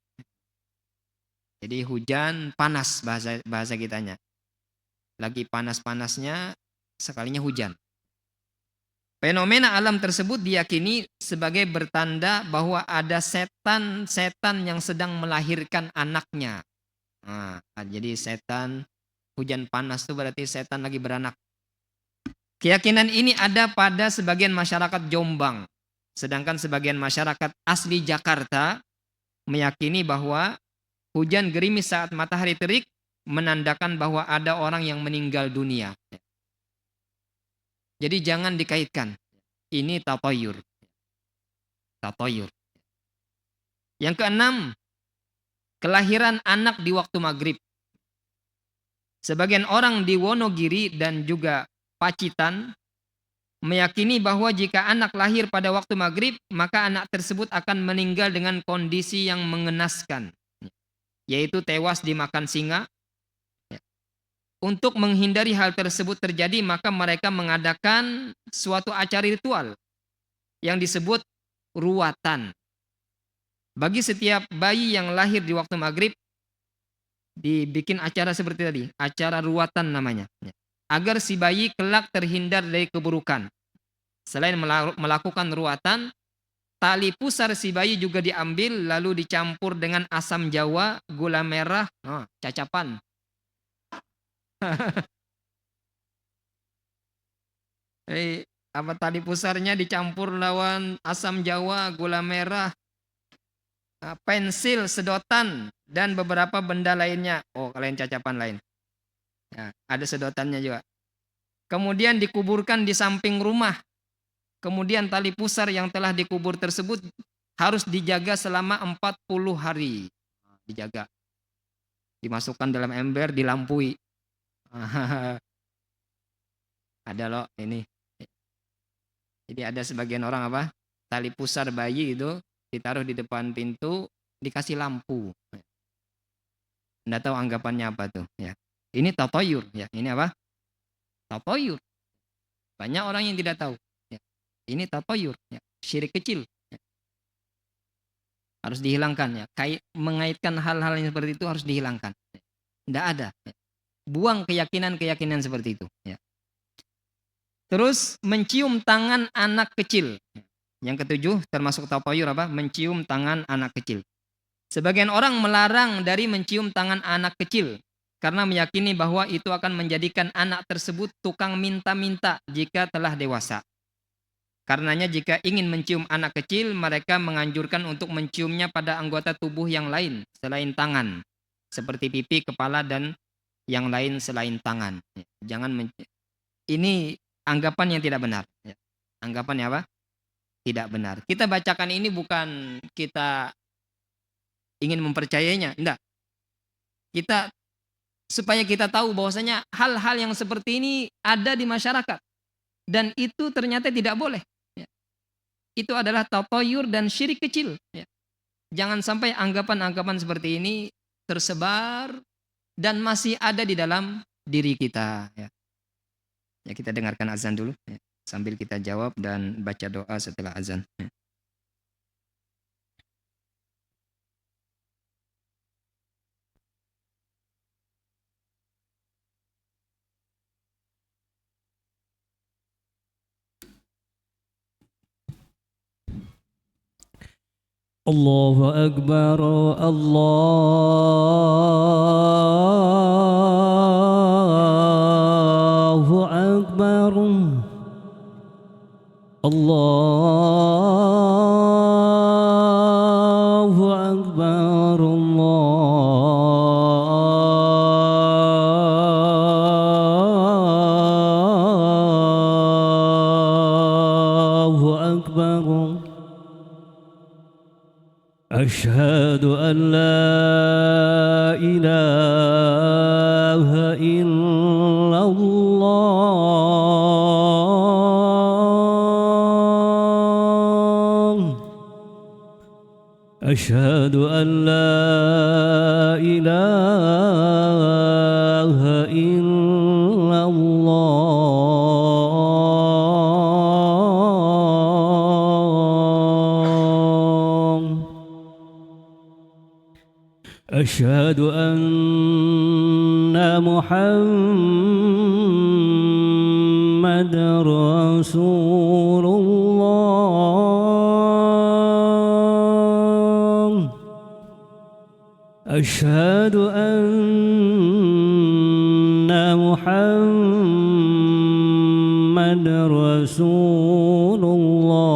Jadi hujan panas bahasa kitanya. Lagi panas-panasnya sekalinya hujan. Fenomena alam tersebut diyakini sebagai bertanda bahwa ada setan yang sedang melahirkan anaknya. Nah, jadi setan, hujan panas itu berarti setan lagi beranak. Keyakinan ini ada pada sebagian masyarakat Jombang. Sedangkan sebagian masyarakat asli Jakarta meyakini bahwa hujan gerimis saat matahari terik menandakan bahwa ada orang yang meninggal dunia. Jadi jangan dikaitkan. Ini tatoyur. Tatoyur. Yang keenam, kelahiran anak di waktu maghrib. Sebagian orang di Wonogiri dan juga Pacitan meyakini bahwa jika anak lahir pada waktu maghrib, maka anak tersebut akan meninggal dengan kondisi yang mengenaskan, yaitu tewas dimakan singa. Untuk menghindari hal tersebut terjadi, maka mereka mengadakan suatu acara ritual yang disebut ruatan. Bagi setiap bayi yang lahir di waktu maghrib, dibikin acara seperti tadi, acara ruatan namanya, agar si bayi kelak terhindar dari keburukan. Selain melakukan ruatan, tali pusar si bayi juga diambil lalu dicampur dengan asam jawa, gula merah, cacapan. Tali pusarnya dicampur lawan asam jawa, gula merah, pensil, sedotan, dan beberapa benda lainnya. Oh, kalian cacapan lain. Ya, ada sedotannya juga. Kemudian dikuburkan di samping rumah. Kemudian tali pusar yang telah dikubur tersebut harus dijaga selama 40 hari. Dijaga. Dimasukkan dalam ember, dilampui. Ada loh ini. Jadi ada sebagian orang tali pusar bayi itu ditaruh di depan pintu, dikasih lampu. Nggak tahu anggapannya apa tuh, ya. Ini tatoyur, ya. Ini apa? Tatoyur. Banyak orang yang tidak tahu. Ya. Ini tatoyur, ya. Syirik kecil. Ya. Harus dihilangkan, ya. Mengaitkan hal-hal yang seperti itu harus dihilangkan. Ya. Nggak ada. Ya. Buang keyakinan-keyakinan seperti itu. Ya. Terus mencium tangan anak kecil. Yang ketujuh termasuk tatoyur mencium tangan anak kecil. Sebagian orang melarang dari mencium tangan anak kecil karena meyakini bahwa itu akan menjadikan anak tersebut tukang minta-minta jika telah dewasa. Karenanya jika ingin mencium anak kecil, mereka menganjurkan untuk menciumnya pada anggota tubuh yang lain selain tangan, seperti pipi, kepala, dan yang lain selain tangan. Ini anggapan yang tidak benar. Anggapan apa? Tidak benar. Kita bacakan ini bukan kita ingin mempercayainya, enggak. Supaya kita tahu bahwasanya hal-hal yang seperti ini ada di masyarakat dan itu ternyata tidak boleh. Ya. Itu adalah tatoyur dan syirik kecil. Ya. Jangan sampai anggapan-anggapan seperti ini tersebar dan masih ada di dalam diri kita. Ya, ya kita dengarkan azan dulu. Ya. Sambil kita jawab dan baca doa setelah azan. Allahu Akbar, Allahu Akbar, Allahu Akbar, Allahu Akbar. أشهد أن لا إله إلا الله أشهد أن لا إله إلا الله أشهد أن محمد رسول الله أشهد أن محمد رسول الله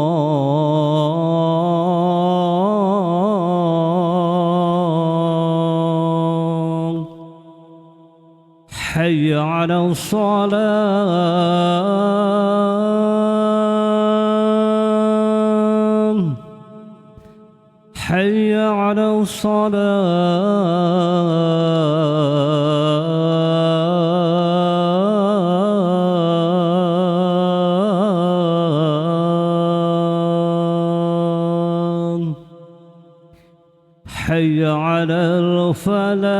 حي على الصلاة الصلاة حي على الفلاح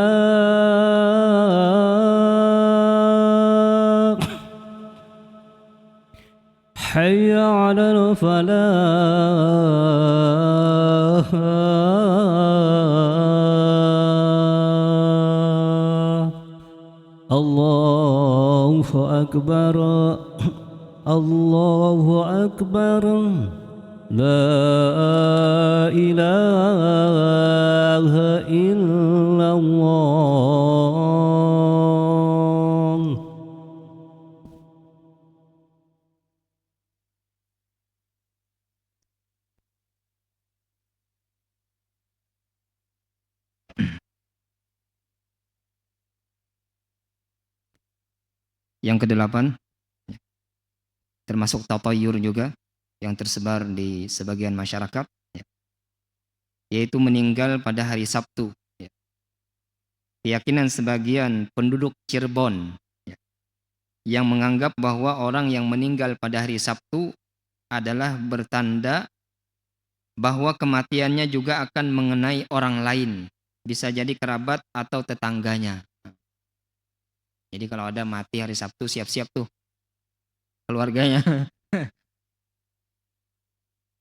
حي على الفلاح الله أكبر الله أكبر لا إله إلا الله. Yang kedelapan, termasuk tatayur juga yang tersebar di sebagian masyarakat, yaitu meninggal pada hari Sabtu. Keyakinan sebagian penduduk Cirebon yang menganggap bahwa orang yang meninggal pada hari Sabtu adalah bertanda bahwa kematiannya juga akan mengenai orang lain, bisa jadi kerabat atau tetangganya. Jadi kalau ada mati hari Sabtu, siap-siap tuh keluarganya.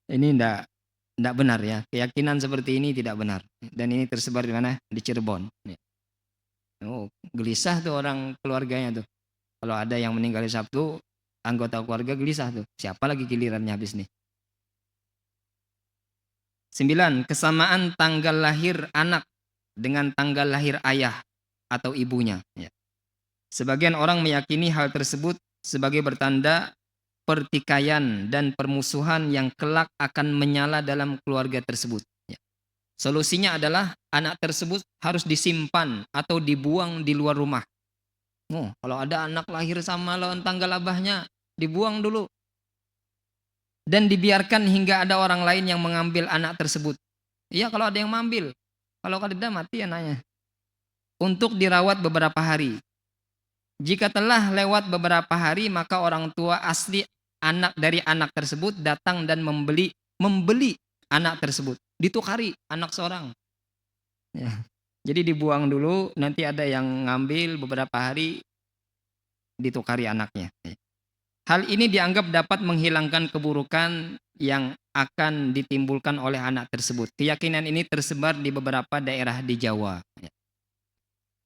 Ini enggak benar ya. Keyakinan seperti ini tidak benar. Dan ini tersebar di mana? Di Cirebon. Oh, gelisah tuh orang keluarganya tuh. Kalau ada yang meninggal hari Sabtu, anggota keluarga gelisah tuh. Siapa lagi gilirannya habis nih? 9. Kesamaan tanggal lahir anak dengan tanggal lahir ayah atau ibunya. Sebagian orang meyakini hal tersebut sebagai bertanda pertikaian dan permusuhan yang kelak akan menyala dalam keluarga tersebut. Solusinya adalah anak tersebut harus disimpan atau dibuang di luar rumah. Oh, kalau ada anak lahir sama lawan tanggal abahnya, dibuang dulu. Dan dibiarkan hingga ada orang lain yang mengambil anak tersebut. Iya, kalau ada yang mengambil. Kalau tidak, mati anaknya. Untuk dirawat beberapa hari. Jika telah lewat beberapa hari, maka orang tua asli anak dari anak tersebut datang dan membeli anak tersebut. Ditukari anak seorang. Ya. Jadi dibuang dulu, nanti ada yang ngambil beberapa hari, ditukari anaknya. Hal ini dianggap dapat menghilangkan keburukan yang akan ditimbulkan oleh anak tersebut. Keyakinan ini tersebar di beberapa daerah di Jawa.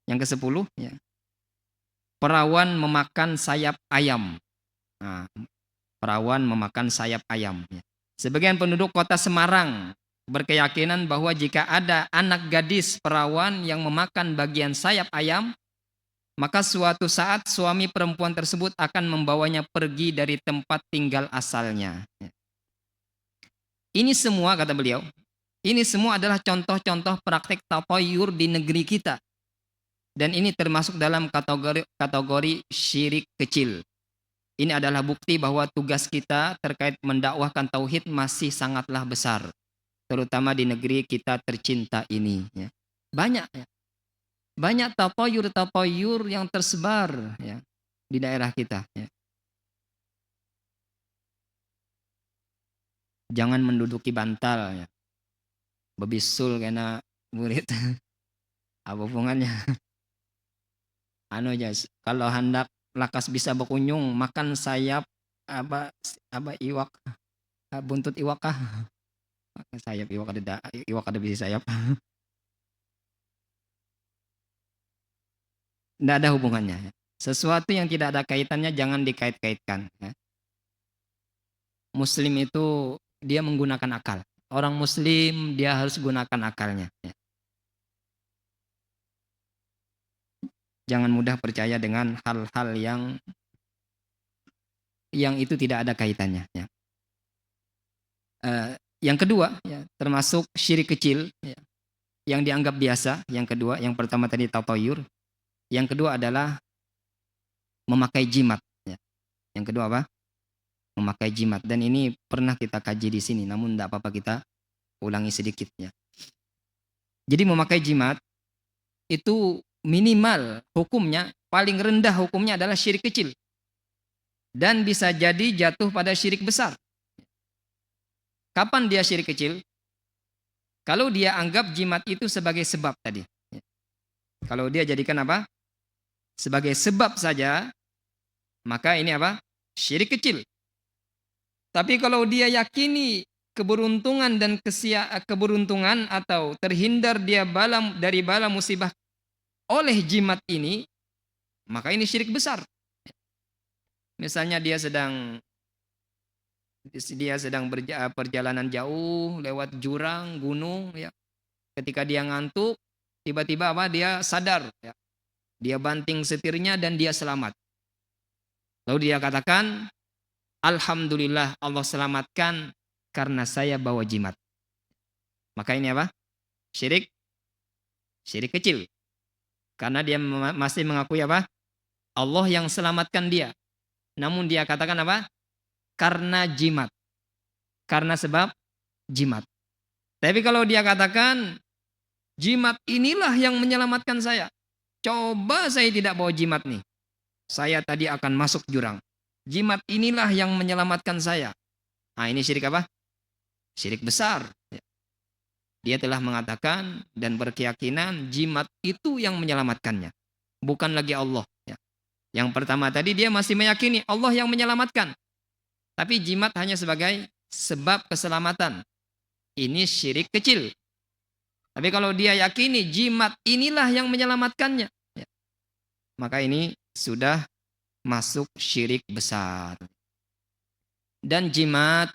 Yang ke-10, perawan memakan sayap ayam. Nah, perawan memakan sayap ayam. Sebagian penduduk kota Semarang berkeyakinan bahwa jika ada anak gadis perawan yang memakan bagian sayap ayam, maka suatu saat suami perempuan tersebut akan membawanya pergi dari tempat tinggal asalnya. Ini semua, kata beliau, ini semua adalah contoh-contoh praktek tatayur di negeri kita. Dan ini termasuk dalam kategori syirik kecil. Ini adalah bukti bahwa tugas kita terkait mendakwahkan tauhid masih sangatlah besar. Terutama di negeri kita tercinta ini. Banyak ya. Banyak tatayur yang tersebar ya, di daerah kita. Ya. Jangan menduduki bantal. Ya. Bebisul karena murid. Apa hubungannya? Kalau hendak lakas bisa berkunjung, makan sayap apa iwak, buntut iwak kah? Sayap iwak ada bisa sayap. Tidak ada hubungannya. Sesuatu yang tidak ada kaitannya jangan dikait-kaitkan. Muslim itu dia menggunakan akal. Orang Muslim dia harus gunakan akalnya. Jangan mudah percaya dengan hal-hal yang itu tidak ada kaitannya. Yang kedua, termasuk syirik kecil yang dianggap biasa. Yang kedua, yang pertama tadi tatayur. Yang kedua adalah memakai jimat. Yang kedua apa? Memakai jimat. Dan ini pernah kita kaji di sini, namun tidak apa-apa kita ulangi sedikit. Jadi memakai jimat itu minimal hukumnya, paling rendah hukumnya adalah syirik kecil. Dan bisa jadi jatuh pada syirik besar. Kapan dia syirik kecil? Kalau dia anggap jimat itu sebagai sebab tadi. Kalau dia jadikan apa? Sebagai sebab saja, maka ini apa? Syirik kecil. Tapi kalau dia yakini keberuntungan dan keberuntungan atau terhindar dia dari bala musibah oleh jimat ini, maka ini syirik besar. Misalnya dia sedang perjalanan jauh lewat jurang, gunung, ya. Ketika dia ngantuk, tiba-tiba apa? Dia sadar, ya. Dia banting setirnya dan dia selamat. Lalu dia katakan, alhamdulillah Allah selamatkan karena saya bawa jimat. Maka ini apa? Syirik kecil. Karena dia masih mengakui apa? Allah yang selamatkan dia. Namun dia katakan apa? Karena jimat. Karena sebab jimat. Tapi kalau dia katakan jimat inilah yang menyelamatkan saya. Coba saya tidak bawa jimat nih. Saya tadi akan masuk jurang. Jimat inilah yang menyelamatkan saya. Nah, ini syirik apa? Syirik besar. Dia telah mengatakan dan berkeyakinan jimat itu yang menyelamatkannya. Bukan lagi Allah. Yang pertama tadi dia masih meyakini Allah yang menyelamatkan. Tapi jimat hanya sebagai sebab keselamatan. Ini syirik kecil. Tapi kalau dia yakini jimat inilah yang menyelamatkannya, maka ini sudah masuk syirik besar. Dan jimat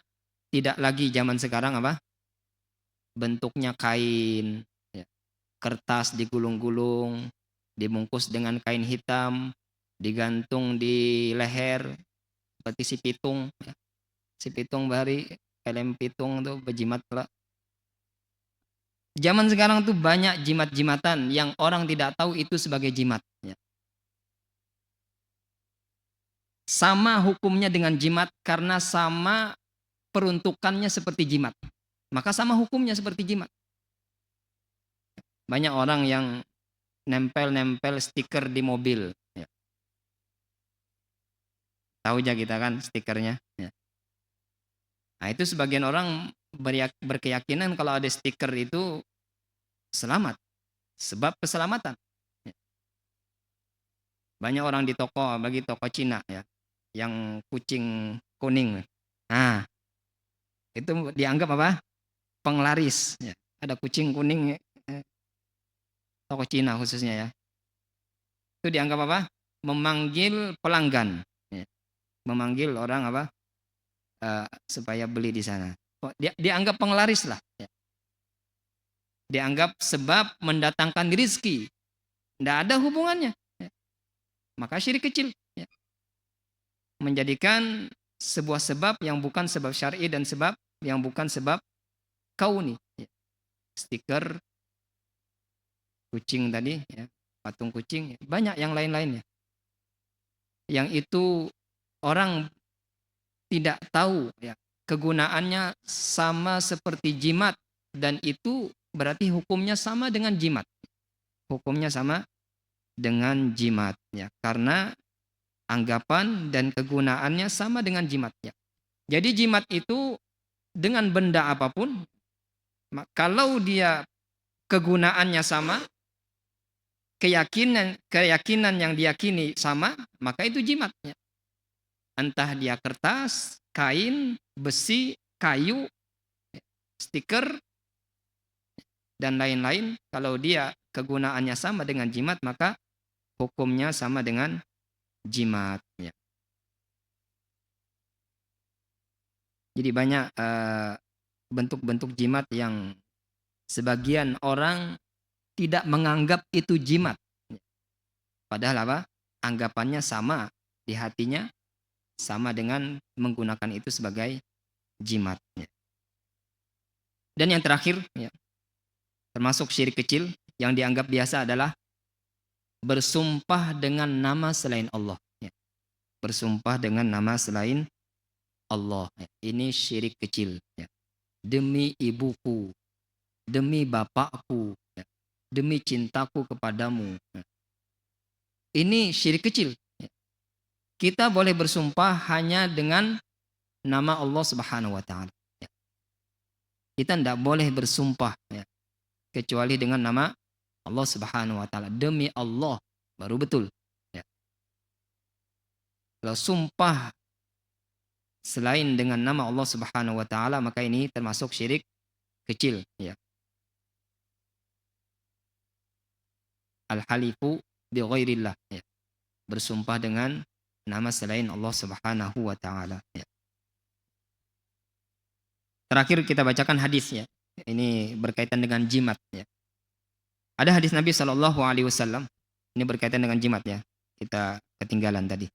tidak lagi zaman sekarang apa? Bentuknya kain, kertas digulung-gulung, dibungkus dengan kain hitam, digantung di leher seperti si pitung. Si pitung bari, helm pitung tuh berjimat pula. Zaman sekarang tuh banyak jimat-jimatan yang orang tidak tahu itu sebagai jimat. Sama hukumnya dengan jimat karena sama peruntukannya seperti jimat. Maka sama hukumnya seperti jimat. Banyak orang yang nempel-nempel stiker di mobil. Tahu aja kita kan stikernya. Nah itu sebagian orang berkeyakinan kalau ada stiker itu selamat. Sebab keselamatan. Banyak orang di toko, bagi toko Cina ya, yang kucing kuning. Nah, itu dianggap apa? Penglaris. Ya. Ada kucing kuning, toko Cina khususnya ya. Itu dianggap apa? Memanggil pelanggan. Ya. Memanggil orang apa? Supaya beli di sana. Dianggap penglaris lah. Ya. Dianggap sebab mendatangkan rezeki. Tidak ada hubungannya. Ya. Maka syirik kecil. Ya. Menjadikan sebuah sebab yang bukan sebab syar'i dan sebab yang bukan sebab kauni. Ya. Stiker kucing tadi, ya. Patung kucing, banyak yang lain-lainnya. Yang itu orang tidak tahu ya, kegunaannya sama seperti jimat dan itu berarti hukumnya sama dengan jimat. Hukumnya sama dengan jimat ya, karena anggapan dan kegunaannya sama dengan jimat ya. Jadi jimat itu dengan benda apapun, kalau dia kegunaannya sama, keyakinan yang diyakini sama, maka itu jimat ya. Entah dia kertas, kain, besi, kayu, stiker, dan lain-lain. Kalau dia kegunaannya sama dengan jimat, maka hukumnya sama dengan jimat. Ya. Jadi banyak bentuk-bentuk jimat yang sebagian orang tidak menganggap itu jimat. Padahal apa? Anggapannya sama di hatinya, sama dengan menggunakan itu sebagai jimat. Dan yang terakhir, ya, termasuk syirik kecil yang dianggap biasa adalah bersumpah dengan nama selain Allah. Ya. Bersumpah dengan nama selain Allah. Ya. Ini syirik kecil. Ya. Demi ibuku, demi bapakku, ya. demi cintaku kepadamu. Ini syirik kecil. Kita boleh bersumpah hanya dengan nama Allah Subhanahu wa taala. Kita tidak boleh bersumpah kecuali dengan nama Allah Subhanahu wa taala. Demi Allah baru betul. Kalau sumpah selain dengan nama Allah Subhanahu wa taala, maka ini termasuk syirik kecil, Al-halifu bi ghairillah, bersumpah dengan nama selain Allah Subhanahu wa taala, Terakhir kita bacakan hadisnya. Ini berkaitan dengan jimat, Ada hadis Nabi Shallallahu alaihi wasallam ini berkaitan dengan jimat, Kita ketinggalan tadi,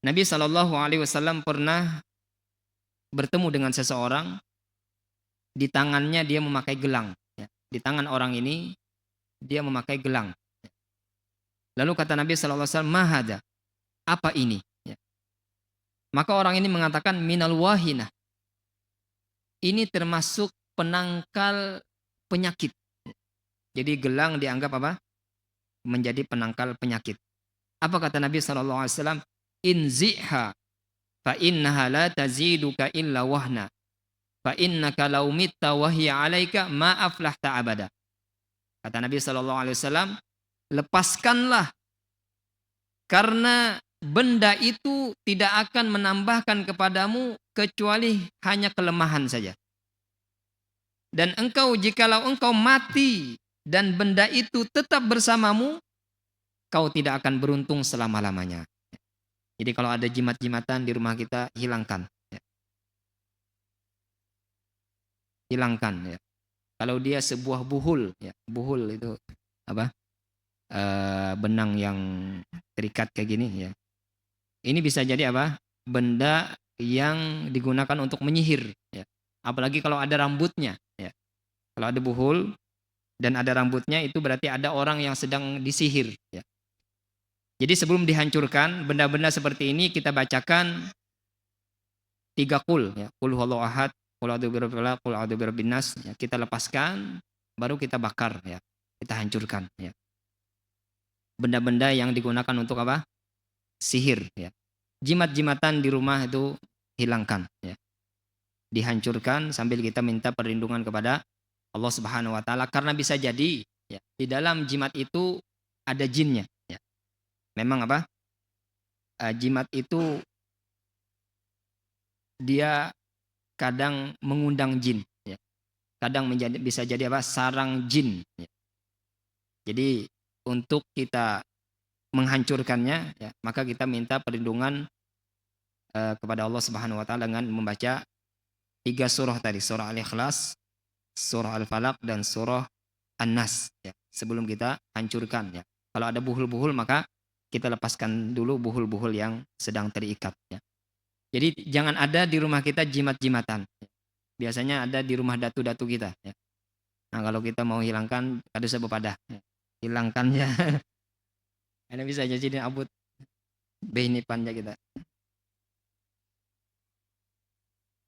Nabi Shallallahu alaihi wasallam pernah bertemu dengan seseorang, di tangannya dia memakai gelang, Di tangan orang ini dia memakai gelang. Lalu kata Nabi Shallallahu alaihi wasallam, "Mahada? Apa ini?" Maka orang ini mengatakan, "Minal wahinah." Ini termasuk penangkal penyakit. Jadi gelang dianggap apa? Menjadi penangkal penyakit. Apa kata Nabi Shallallahu alaihi wasallam? "Inziha fa innaha la taziduka illa wahna. Fa innaka law mitta wa hiya 'alaika ma aflahta abada." Kata Nabi Shallallahu alaihi wasallam, lepaskanlah, karena benda itu tidak akan menambahkan kepadamu kecuali hanya kelemahan saja. Dan jikalau engkau mati dan benda itu tetap bersamamu, kau tidak akan beruntung selama-lamanya. Jadi kalau ada jimat-jimatan di rumah kita, hilangkan. Hilangkan. Kalau dia sebuah buhul, buhul itu apa? Benang yang terikat kayak gini, Ini bisa jadi apa? Benda yang digunakan untuk menyihir, Apalagi kalau ada rambutnya, Kalau ada buhul dan ada rambutnya, itu berarti ada orang yang sedang disihir, Jadi sebelum dihancurkan benda-benda seperti ini, kita bacakan 3 qul, Qul huwallahu ahad, qul a'udzu birabbil falaq, qul a'udzu birabbin nas, Kita lepaskan, baru kita bakar, Kita hancurkan, Benda-benda yang digunakan untuk apa? Sihir, Jimat-jimatan di rumah itu hilangkan, Dihancurkan sambil kita minta perlindungan kepada Allah Subhanahu wa taala, karena bisa jadi di dalam jimat itu ada jinnya, Memang apa? Jimat itu dia kadang mengundang jin, Kadang bisa jadi apa? Sarang jin, Jadi untuk kita menghancurkannya, maka kita minta perlindungan kepada Allah Subhanahu wa taala dengan membaca 3 surah tadi, surah Al-Ikhlas, surah Al-Falaq, dan surah An-Nas, sebelum kita hancurkan, Kalau ada buhul-buhul, maka kita lepaskan dulu buhul-buhul yang sedang terikat, Jadi jangan ada di rumah kita jimat-jimatan. Biasanya ada di rumah datu-datu kita, Nah kalau kita mau hilangkan, kadu sebepadah, hilangkannya. Ini bisa jadi abut behni panja kita.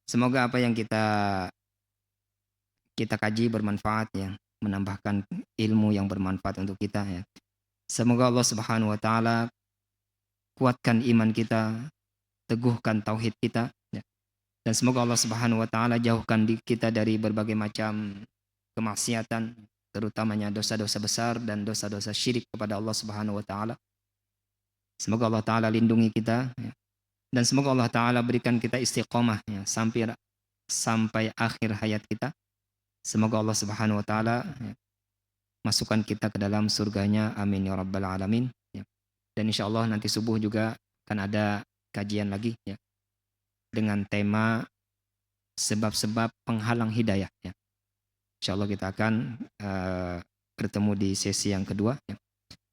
Semoga apa yang kita kaji bermanfaat, menambahkan ilmu yang bermanfaat untuk kita, Semoga Allah Subhanahu wa taala kuatkan iman kita, teguhkan tauhid kita, Dan semoga Allah Subhanahu wa taala jauhkan kita dari berbagai macam kemaksiatan, terutamanya dosa-dosa besar dan dosa-dosa syirik kepada Allah Subhanahu wa taala. Semoga Allah taala lindungi kita, dan semoga Allah taala berikan kita istiqomah, sampai akhir hayat kita. Semoga Allah Subhanahu wa taala masukkan kita ke dalam surganya, amin ya rabbal alamin. Dan insya Allah nanti subuh juga akan ada kajian lagi, dengan tema sebab-sebab penghalang hidayah, Insya Allah kita akan bertemu di sesi yang kedua,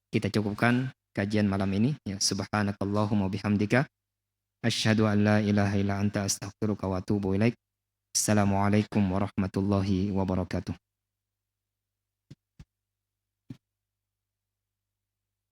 Kita cukupkan kajian malam ini, Subhanakallahumma bihamdika asyhadu an la ilaha illa anta astaghfiruka wa atubu ilaik. Assalamualaikum warahmatullahi wabarakatuh.